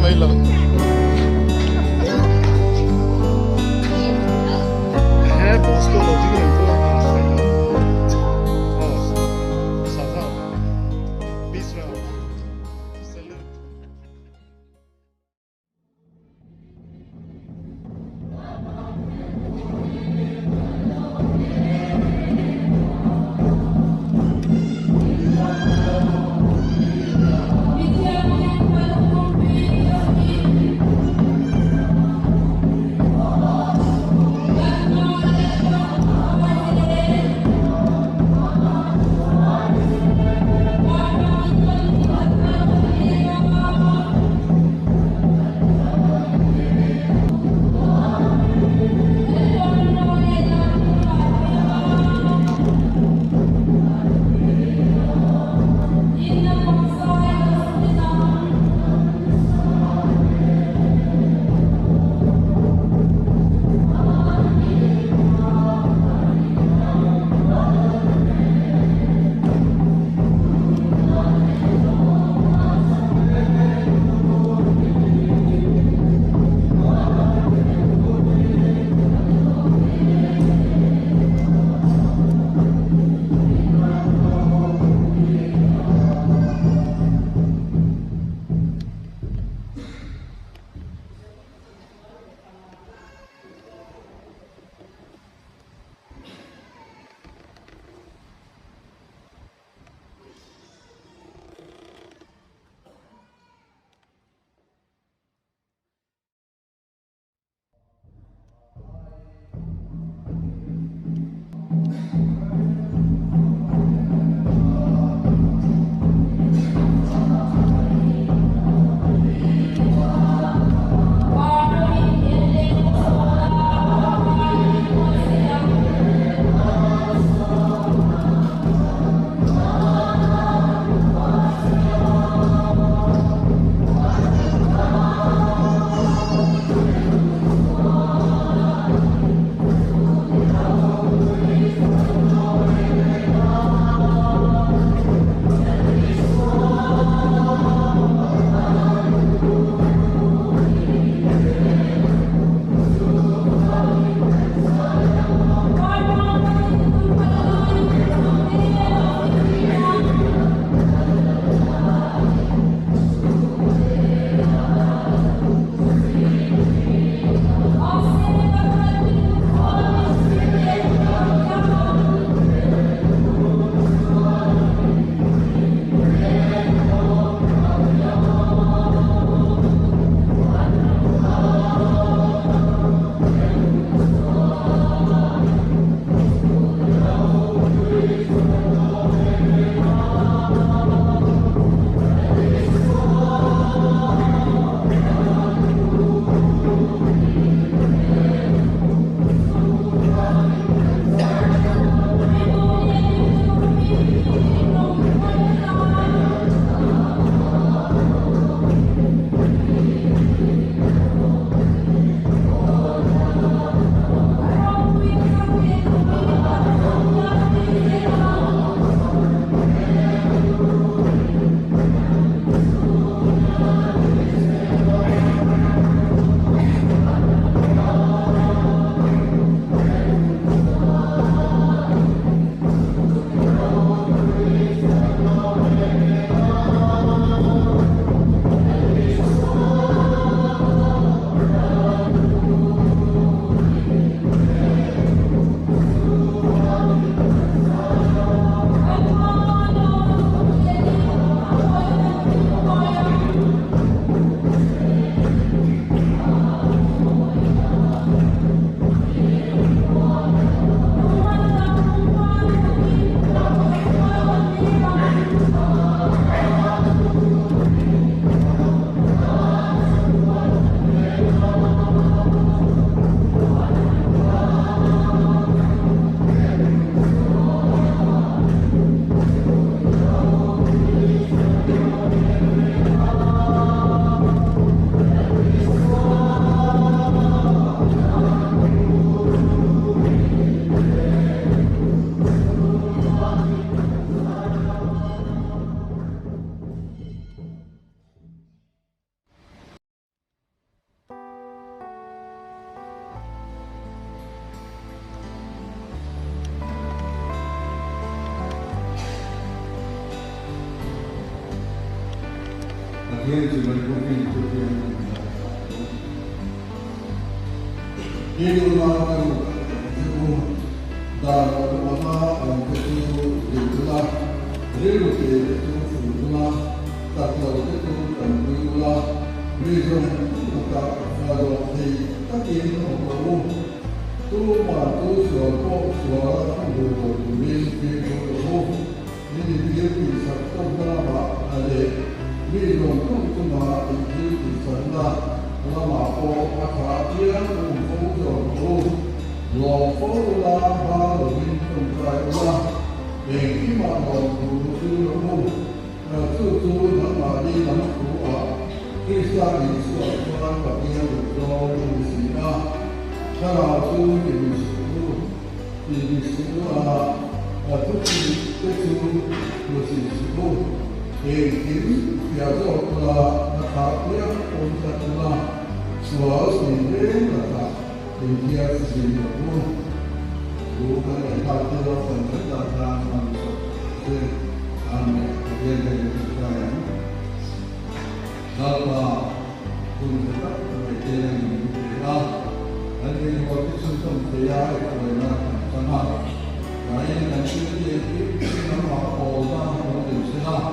महिला है बॉस को Dia cuma mungkin itu dia mengatakan itu dan apa itu itulah real itu itulah taklah itu dan itulah reason untuk kalau di tapi ini orang tu bantu suara itu ini dia bisa tahu ada reason tu mah itu sana lama ko dia untuk老夫啦，把路边种在啦，连起码老土是路，自主能把你能土啊，第三你说说把你有做东西啊，他老师你是啊，都是就是是也表示啦，他不要工作啦，主要是人啦。India sendiri pun bukan hal itu tentang manusia, aneh, jadi sekarang kalau pun tetap berjalan dengan dan ini waktu sebelum saya berjalan sama, lain nanti dia nama orang orang Islam,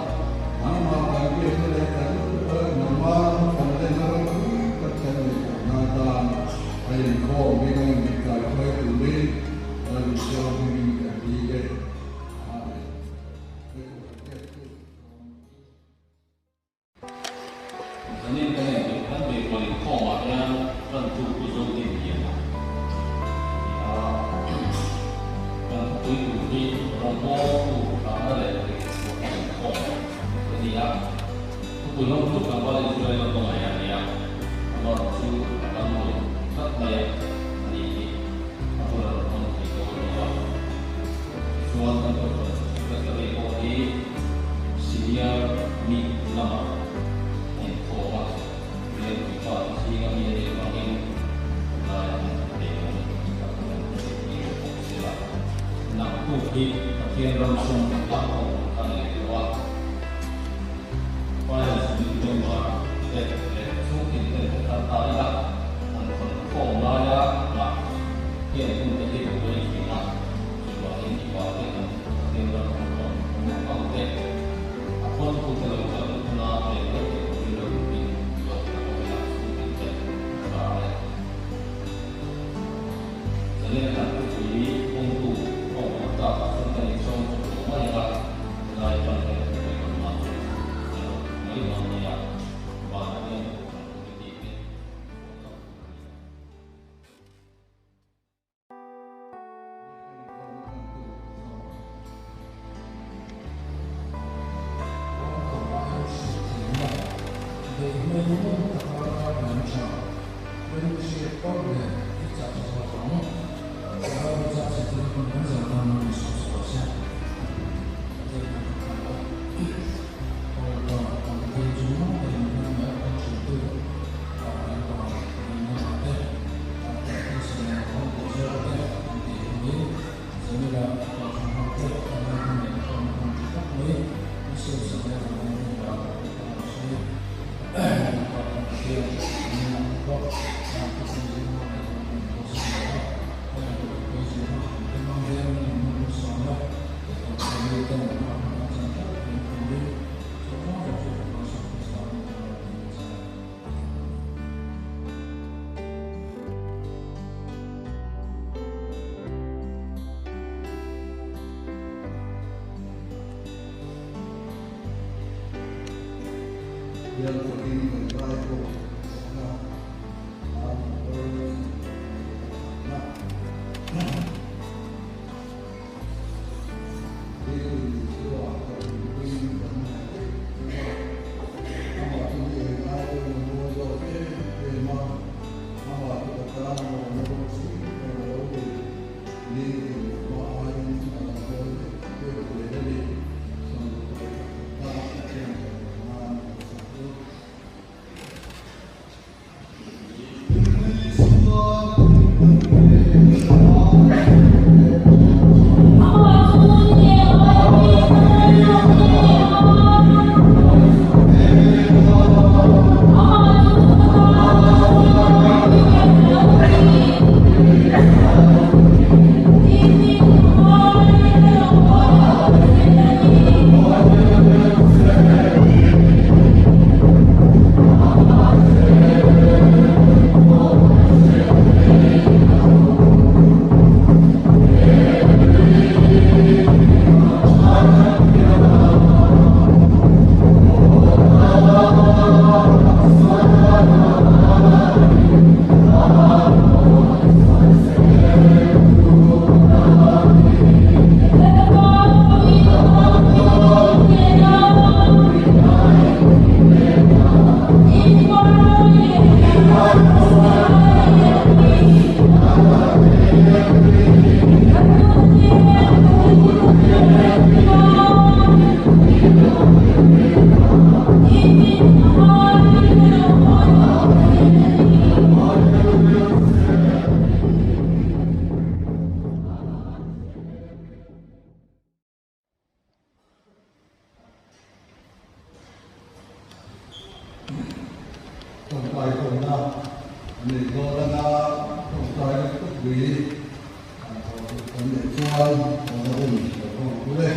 nama bagi mereka nama orang terkenal nada. I recall being in the way to live and showing that he did. Nên cái này chúng ta về còn khó là phần chủ của dòng tiền hiền phần túi của đi còn mô của đó là để khó cái gì á của nó cũng còn có thể chơi nó còn lại là gì á nó chứ nó ngồi rất là thì aku là con thì tôi là suan kan tôi rất là về có đi Syria mi lama yang kuat dia kita sehingga dia makin nak tuhi akhir langsung langsung kali lewat pada sebelum itu mungkin tertarik không nói là hiện cũng có thể của tôi thì là và hiện thì có thể là tiền là không thể không cũng sẽ là nó để có thể có được mình được là không thể và cho nên là cái công cụ của ta không thể trong của mọi người lại còn phải mà mấy người này và nên yang begini baik mình có đang không phải là cấp quý vấn đề chuan có hình của đây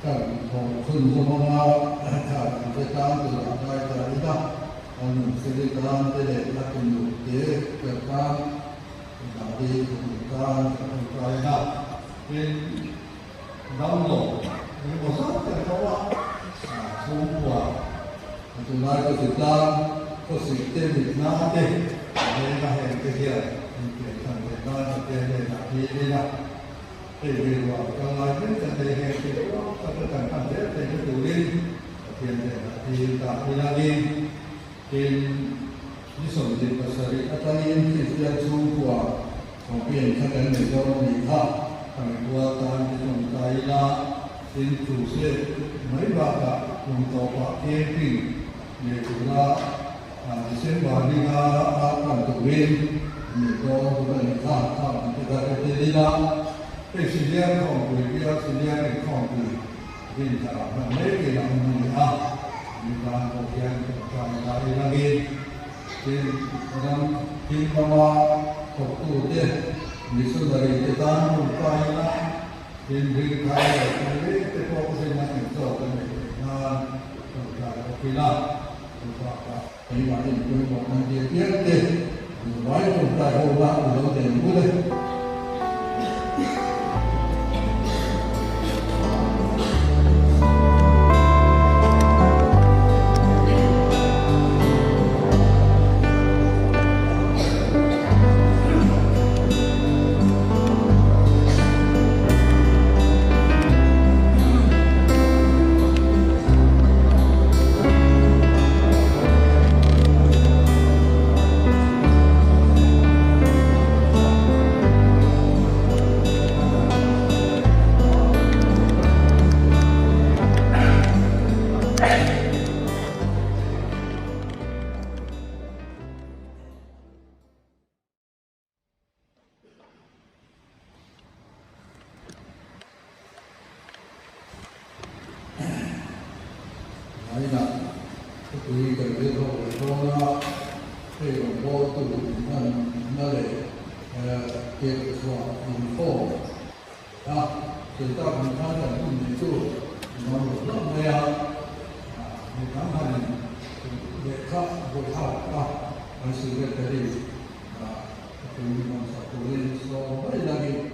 các phòng khẩn cho mong cả cái tam từ đại đại đó anh sẽ đi tam để là cái nụ kế cái tam đã đi cùng tam cái đó nên đau lòng nhưng mà rất là khó xuống qua từ nay có sự tam có sự tên Việt Nam đi để là hẹn cái gì thì thành Việt Nam để là đi đi nào thì vì vào trong ngày đến trận đề hè thì có các cái cảnh cảm giác thì cái tủ liên tiền thì tại vì là đi thì như sổ dịch và sở hữu các cái thì sẽ xuống của biển các cái người do bị thọ thành qua tan thì trong tay là xin chủ sẽ mấy bà cả cùng tàu quả thiên bình để chúng ta xin bảo đi ra cảnh tủ liên người do của mình thọ thì ta có thể đi ra cái sự liên không của cái sự liên này không của vì là mấy cái làm gì à như là một cái là đi đi thì năm khi mà học tu thế như sau này thì ta muốn phải là thì mình phải là cái có cái gì mà mình做的那cái là cái mà mình cũng một năm tiếp tiếp đi nói trong đại hội ba của đồng tiền mua đây hay là cái quý cần biết rồi nó thì có tụ nó để kiểm soát info đó thì ta cũng thấy là những cái chỗ nó rất là mình cảm thấy để khác với họ đó là sự việc cái gì thì mình sẽ cố gắng so với là gì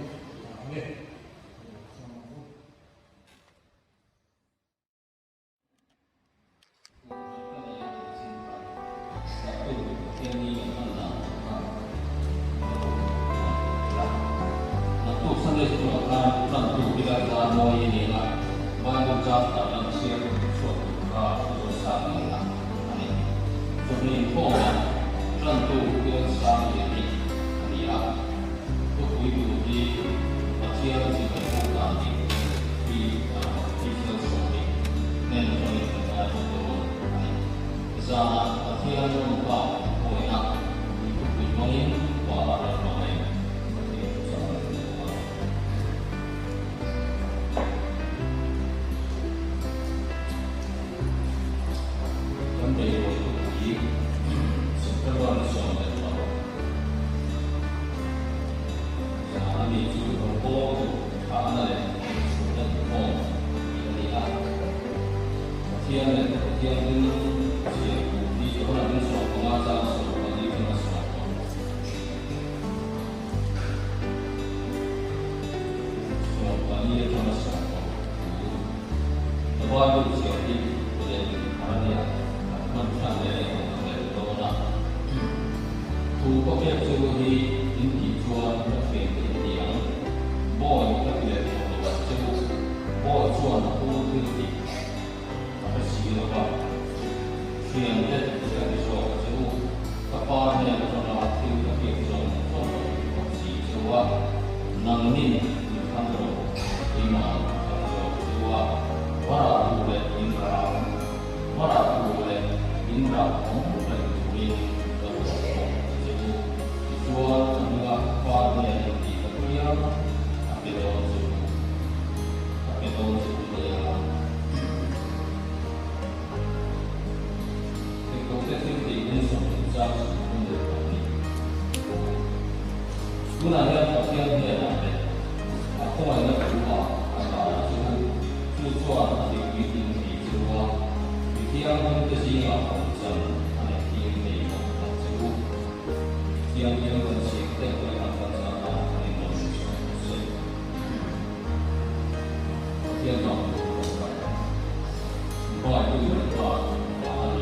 天的天跟是你可能跟上公啊，上上你跟上上。Bahwa itu siapa yang orang dia macam dia tahu nak tu pakai tu di inti jual pakai dia boy pakai dia tu boy jual tu inti apa sih apa yang dia kita jual tu apa dia orang tu pakai jual tu sih jual nang ni kantor lima jual Wara boleh indra boleh tuli jadi jual juga pada yang di dunia tapi tahun dia itu sesuatu yang sangat penting sebenarnya pasien dia ada aku ada dua做的一定的植物，有这样的新药保证，它的一定的一个植物，这样的东西在国家上上它的一种是，这样子，另外就有的话，把你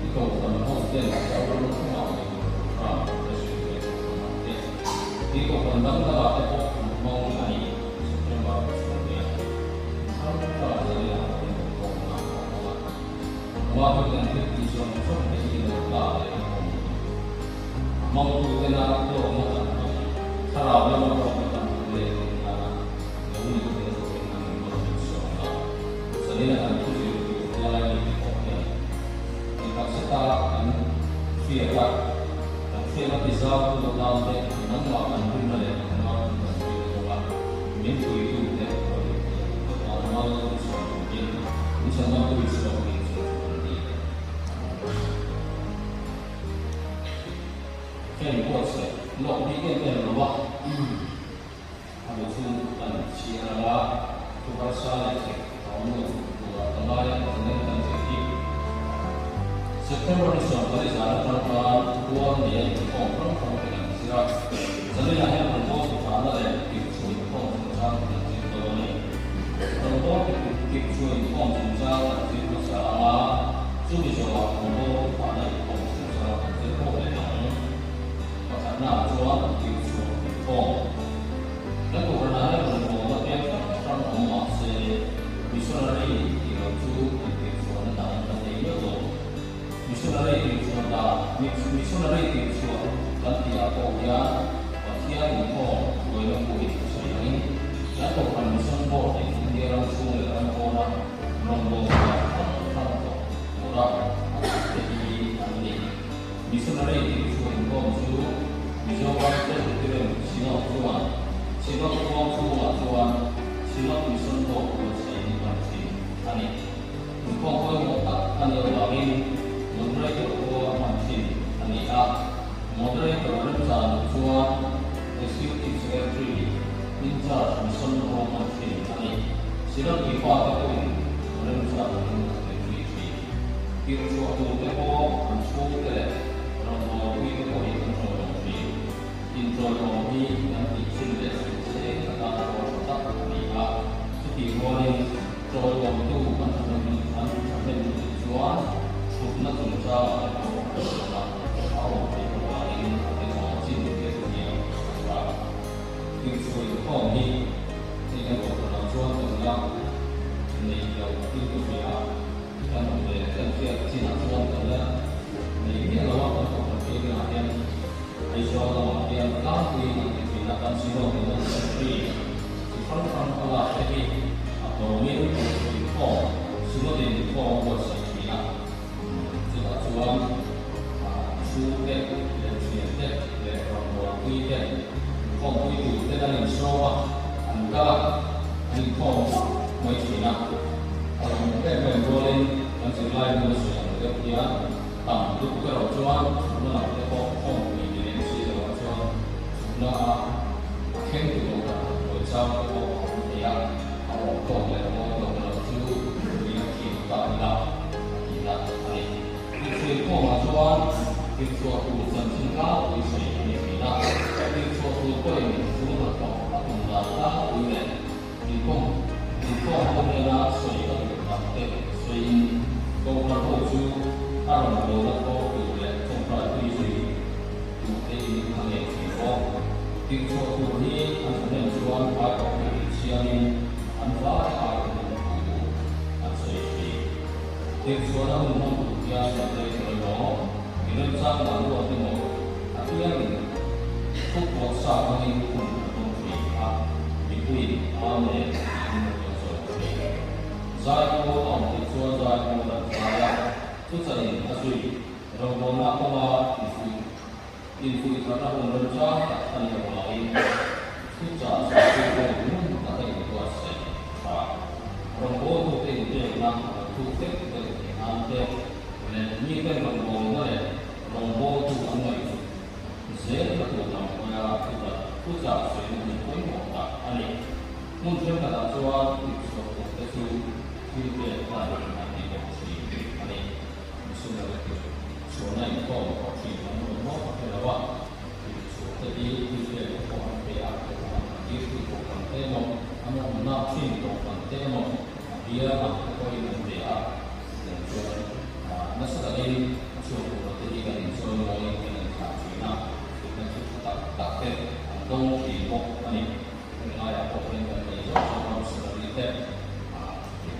一个我们后天销售的重要的啊，这是一个一个很能的一个猫来。Waktu yang diusul untuk menjadi negara mau tu kena tu orang kalau dia mau orang boleh negara yang itu dia dengan manusia selain itu dia lagi okey kita sekarang siapa siapa bisa tu dalam dia nama akan benar nama benar minggu itu dia nama itu misalnya tu bisa变过去，老一点点了吧？还有是起来了，就把下来去，然后等到要等这个September 的时候，我在家里多年以后，刚好这个是啊，这里还有很多传的嘞，给出以后，常常这个呢，很多给出以后，常常这个啥啊，这个时候很多传的以后，常常这个后面。那主要就是说，那个我那个我那边上我嘛是，你说那里有住，你说那当那有个，你说那里说的，你说那里说，咱底下国家，我天以后为了不给水平，然后他们生活的今天让出来然后呢，让我上我的第一能力，你说那里说以后就。你说这个希望做完，希望光做完做完，希望你生活过起关系，那你光会我打，那你老兵，我们来就过关系，那你啊，我们来就认真做，executive secretary，in charge 生活关系，那你，希望你花的对，认真对，比如说做这个很粗的，然后对这个也很重要。Introduksi yang dicintai sebagai kata otak dia, setiap program itu menentukan sampai tujuan, sudah tuntas atau awal paling atau cinta dunia. Itu ini dengan tujuan tentang ini itu dia kan dan cina tujuan tentang ini adalah untuk kepentingan Insya-Allah yang kami akan simak dengan sendiri. Tentang Allah ini atau milik inform, semua inform buat sendiri. Jika tuan sudah dan sudah dan orang tua inform itu dengan insya-Allah anda inform macam kalau mereka boleh dan selain itu sudah dia untuk kalau tuan semua nak inform那天主的我教我也要把我做的我懂了， ติดโชว์ตัวนี้อันเป็นส่วนภายของเชียงอันฟ้าอาจเป็นผู้อันเสียชีติดส่วนนั้นมันถูกยาเสพติดเลยเนาะมีเรื่องสร้างหลังวัวที่หมดที่ยังทุกวัดสร้างให้คุณต้องฟรีอ่ะมีผู้หญิงอาเมนมีเรื่องส่วนฟรีใจกูอ่อนติดส่วนใจกูดันใจทุกสิ่งอาศัยเราโดนนักเข้ามาinfo karena pemerintah akan mulai susah sekali untuk ada situasi. Rombongan tu tidak nak tutup nanti, ni kan rombongan tu angai. Saya betul nak kita susah sekali untuk mengapa ani. Mungkin kada soal itu tidak ada nanti bersi ani. Sudah betul. Soalnya itu bersiว่าจะดีที่เรื่องของความเปรี้ยวของยืดของความเต้นมันอันนั้นน่าชื่นของความเต้นมันเบียร์มันก็ยังเปรี้ยวอย่างเช่นนักศึกษาเองช่วงปฏิบัติการช่วงมวยเป็นการช่วยนะเป็นการตัดเต้นต้องขี่บกอันนี้เป็นอะไรก็เป็นการในช่วงความสนุกเต้น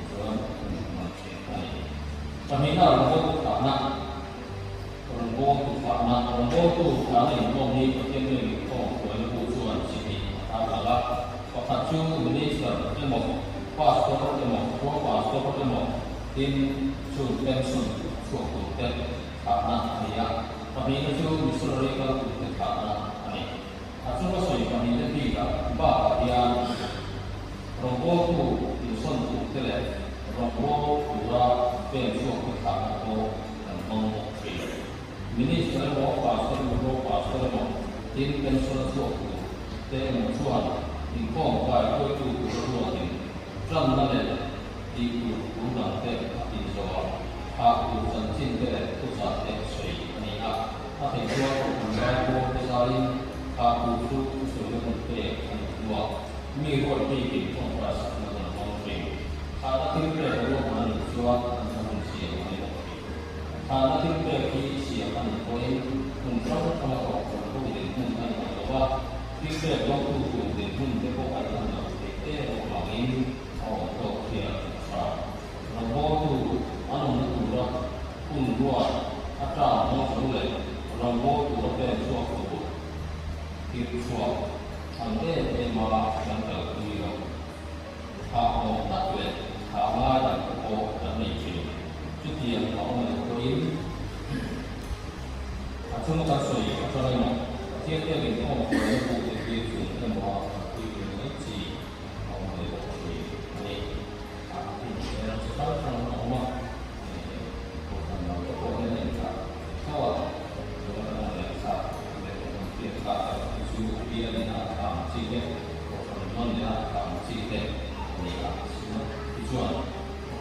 ช่วงมันเช่นอันนี้ตอนนี้เราพูดถึงนะrombongan tu karena rombongan tu karena rombongan ni pertama ni kau boleh buat sini. Agak pakai minister pertama, pastor pertama, pastor pertama, tim pension suatu dan karena dia. Kami itu misalnya kalau karena ini. Asal maksud kami jadi bahawa dia rombongan tu insan tu terlebih rombongan pura pension karena tu dan mengukir. Minister mau pastor tim pension suatu, tim suatu, info kai itu suatu, jangan ada di undang tem di soal, aku sensin ter pusat ekstri ini aku suatu undang misalnya aku sudah menter dua, mirror di kongres dengan menteri, ada tim pension suatu dengan siapa karena kita siapkan poin untuk kalau untuk dengan bahwa kita waktu untuk depokan dengan kita orang untuk dia rombongan anu untuk untuk ada mau boleh rombongan untuk suatu itu suatu anda malah yang terlihat kalau tak boleh kalau ada kau dan ini jadi yang kau ini semua kasus ini, soalnya tiap-tiap itu orang boleh buat dia tu, semua itu ini orang boleh buat ini. Dalam sekarang orang bukan orang yang kawat, orang yang sah, dia kata isu dia ni nak sih, orang mana nak sih ni semua tujuan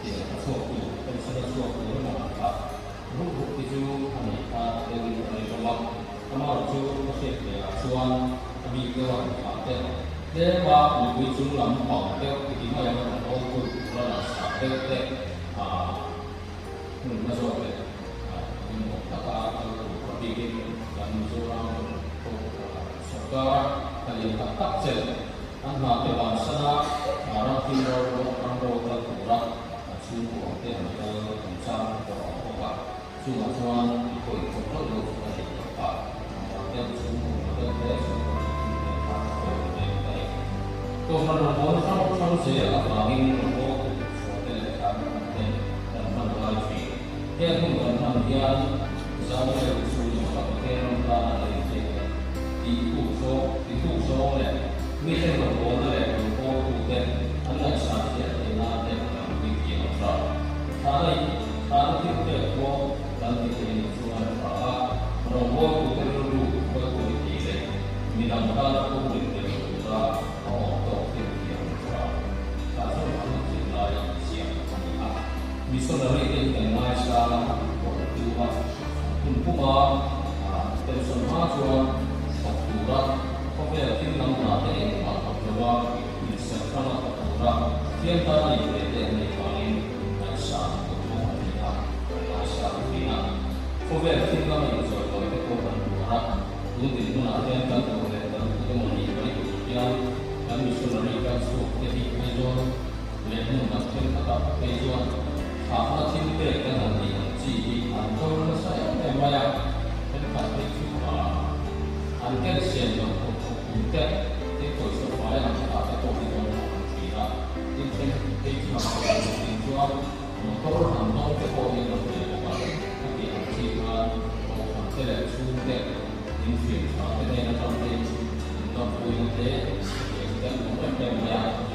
dia suatu, suatu orang nak Rukuk itu aneka dari rumah kamar itu masih suan kami kawan ada dewa lebih jumlah empat ketika yang ada itu berada satu masuk ini kata berpikir dan seorang sekarang kalian tak cel anak bangsa orang timur orang kota kurang sungguh ada macam orang Tuan ikut kontrol dari tempat dan semua dan Tuhan sama saya alami rombongan suatu dan mengalami dia menggunakan dia sama seperti orang dari itu oleh misi rombongan dan anak sahaja dengan yang memiliki karena kita dan kita ini semua adalah rombongan terlalu berkualitas. Minta-minta aku berdoa untuk kita berdoa. Kalau kita yang siap mendengar, bisa dari dengan masalah berdoa untuk person majuan, berdoa, kopi dalam nanti berdoa bisa karena berdoa. Tiada yang berbeda paling besar. Kowe tinggal di Jawa itu kan ora, lu di mana ada yang 그러니까 대전 사사 팀대 때는 이 안정을 사야 때마야 그러니까 대주가 안될 시에는 그때 대고 있어 봐야 한다. 또 이런 주의다. 이제 대주가 대주가 또를 한동 되고 있는 데가 특히 안지가 상태를 추운데 인수에 상태되는 상태 인도 보이는데 일단 뭔가 때문에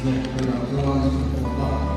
네, 그냥 들어가는 것보다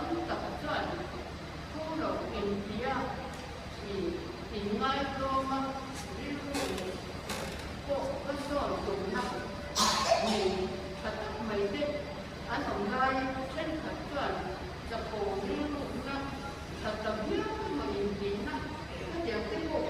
Hãy subscribe cho kênh Ghiền Mì Gõ để không bỏ lỡ những video hấp dẫn.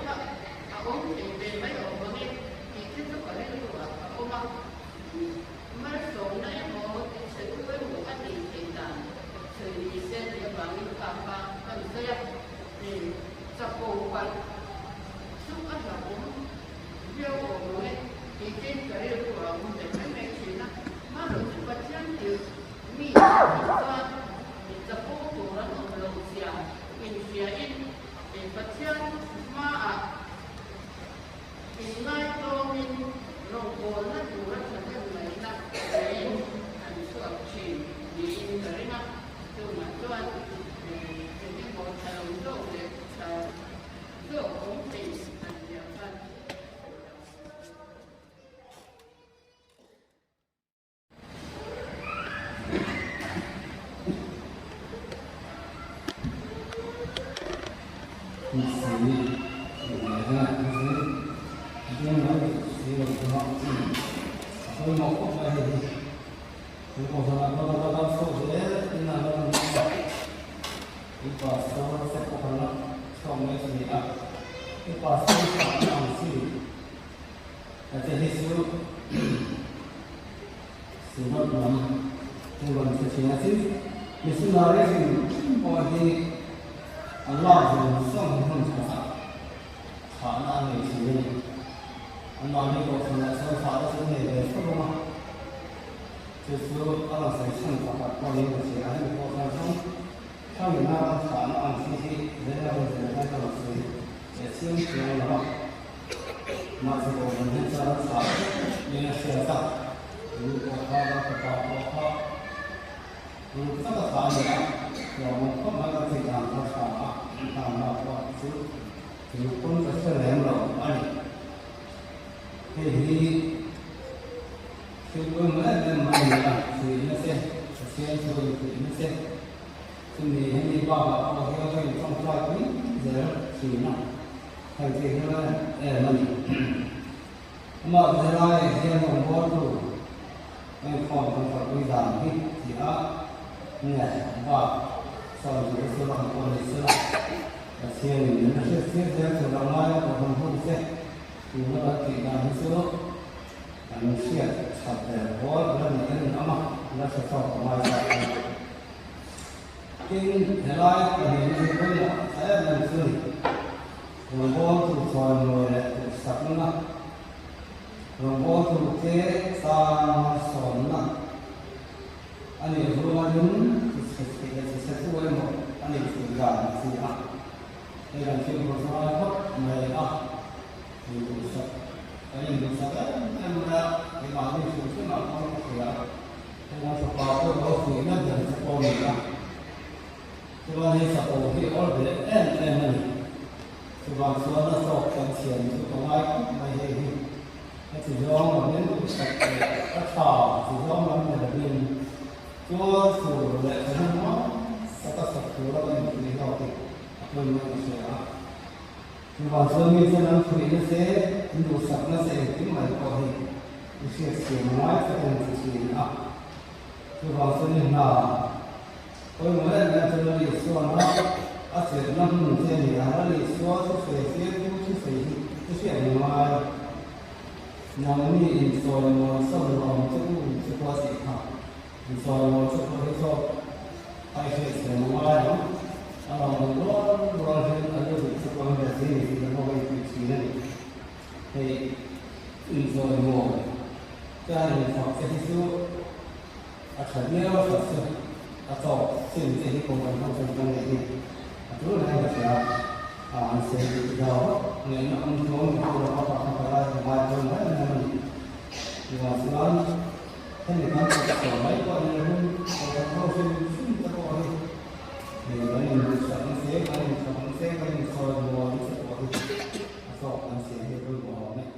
你死你那就是因为只有什么所以我后来如果说到数学那个一把手在不可能上面是你啊一把手上去而且那时候是那种那种事情啊你是哪里是我的Allah是圣圣查那里是Allah那个什么查的是那个什么就是阿拉是圣查的关于那些还有过程中上面那个查那信息人家就是那个是也清楚了那是我们这样查应该是上如果他那个他如果这个查呢我们后面的这样的查看到就工作是来了哪里可以就我们买的是那些先说的那些是你爸爸我要给你放出来人是那还有这个那里那么再来先从我做那放从规章的其他ว่าสอนอยู่สุราคนในสุราเสียงนี่นะเสียงสุรามาแล้วก็คนพูดเสียอยู่แล้วกินกันสุราอันเสียชัดแต่ว่าเราเนี่ยนะมาเราจะสอนมาจากกินเท่าไรก็เห็นอยู่คนละแต่มันสุริหลวงพ่อถูกสอนเลยสักนะหลวงพ่อถูกเทศสอนนะอันนี้รู้ว่ายุ่งsesuai mau ane sudah siap dengan film bersama kok mereka itu bisa ini bisa kan mereka dimana susu nak orang siap dengan sepatu bau ini dan sepatu mereka cuma ini sepatu ini orang beda ni cuma suara sok kencian itu kawai mai ini itu jauh mana tu kata jauh mana ni chúa phủ lệ cái nó ta sập phủ nóเป็นสิ่งที่เราติดมันไม่ใช่อ่ะคือว่าส่วนนี้จะนั่งคุยนั่นเองดูสักนั่นเองที่มันก็ให้เสียเสียงน้อยจะเป็นสิ่งอ่ะคือว่าส่วนนี้น่ะคนเมื่อนั้นจะเรียกส่วนนะอาศัยนั่งเสียงอย่างนั้นเรียกส่วนที่เสียเสียที่เสียที่เสียน้อยนั่งนี่ส่วนส่วนรองจะดูจะพอสิครับ所以我就会说，还是什么玩意儿？我是就是光在这里，然后会去那里，会所以我这样子说，这些书前面要说是做这些工作上是怎么的？主要那个是是比较那种从我把它回来买回来那里，我是讲。thế thì nó có mấy con không sinh cho con thì nó mình sợ nó xé nó xé nó soi bò nó sẽ có cái sọ nó xé cái đôi bò này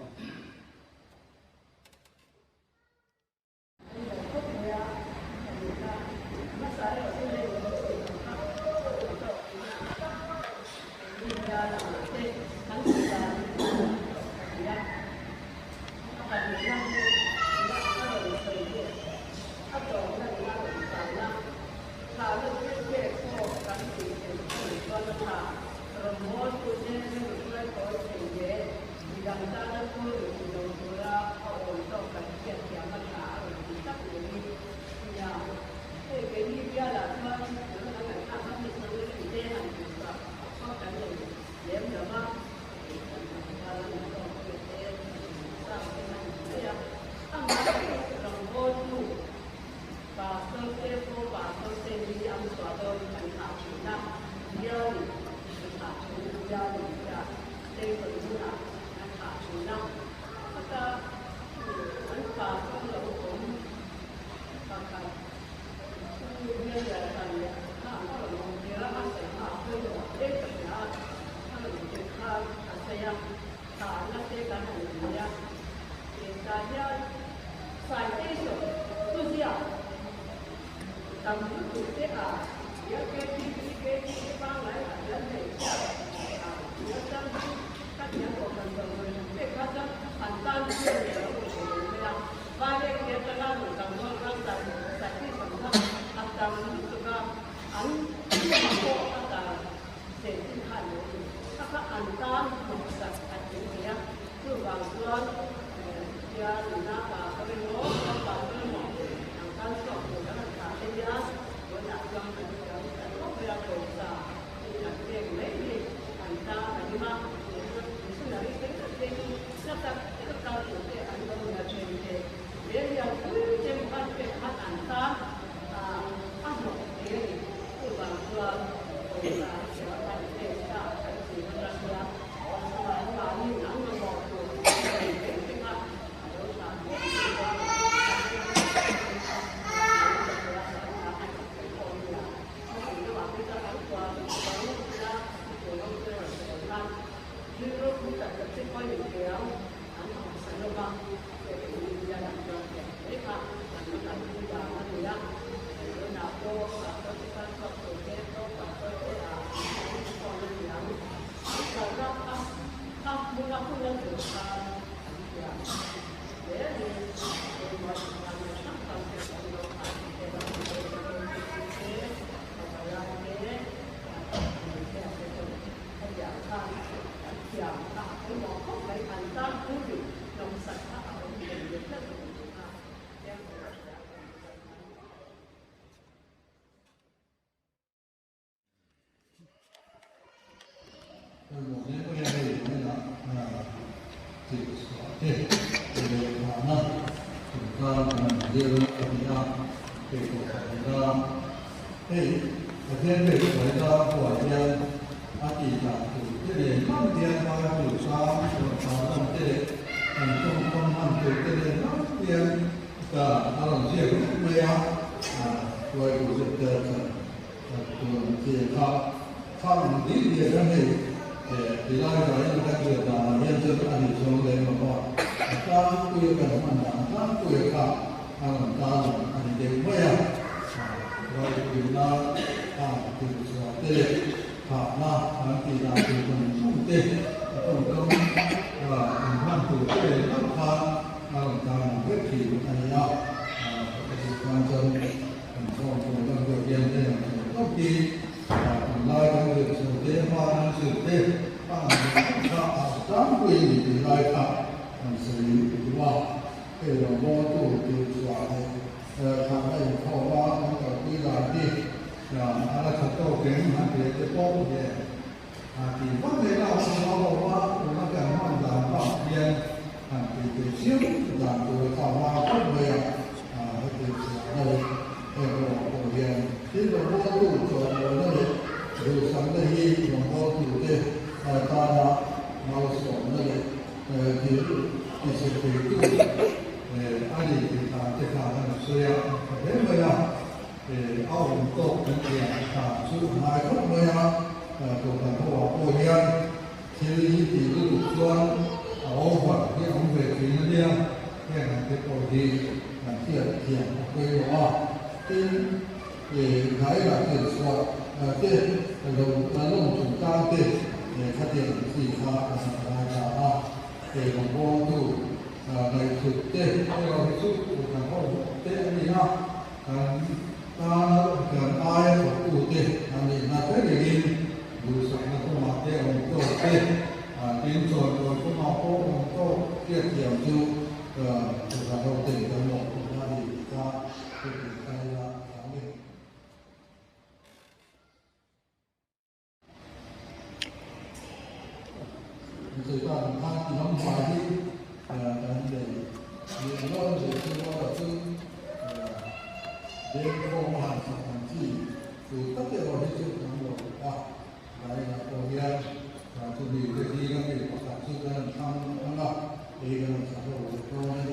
Tầm thứ tự tiết à, cái băng lại là dẫn đến 我不係簡單呼籲用神啊，我哋嘅一個啊，一個我们不要被那个这个说这个话呢，这个这个这个天对回到火箭阿弟的这里当天他有啥动这中他对这里当天的那种结果没有我也不是他们理解的ဒီလိုဆိုရင်လည်းကြည့်တာရင်းစက်အရင်ဆုံးလည်းမပေါ့အတားကိုရကမှန်တာအတားကိုရကတားလို့အဲဒီဝဲရဘာလို့ဒီနာဒီဆိုတဲ့ဟာနာအန်တီနာဒီကိုသူ့တော့မှန်တူတယ်တော့ဟာတာဘက်ကြီးအနေနဲ့ဒီကံကြုံဆုံးတော့ပြန်တယ်တော့ဒီ来看这个电话是对，当归你来看，是对吧？这个温度就是说看那个泡花那个微软的，那它到给你看别的包的，地方的那种泡花，我们讲慢点放边，这小然后泡花不一样，就是那个后边，这个温度做那个。有三个亿用好土的，大家毛所那个第些维度，阿里这是要人们呀，澳洲跟点出买空的呀，都很多过年，其实一比如说偶尔这种北京的，这样的过节，这天规划，来了就是说。这弄主张的，他的是他给光度，来出的，要出然后这里呢，他跟爱所度的，那这里有什么都嘛的，我们做的，并做都嘛我们做这点就然后这个我那里他这个开了。所以他能买的，你说就是说是联邦还是统计，就特别我们就能够来国家就是这些个这个是跟他们这个啥时候说那些，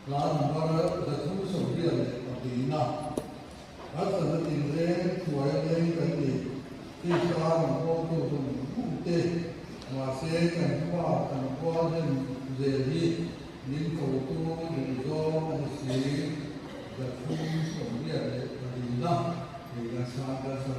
然后在从手里的地呢，而且是顶着所有的跟你，这些我就是目的。và sẽ cần qua nên về đi những cầu tu những do sẽ được không sống địa để đi đó thì là sao ra sao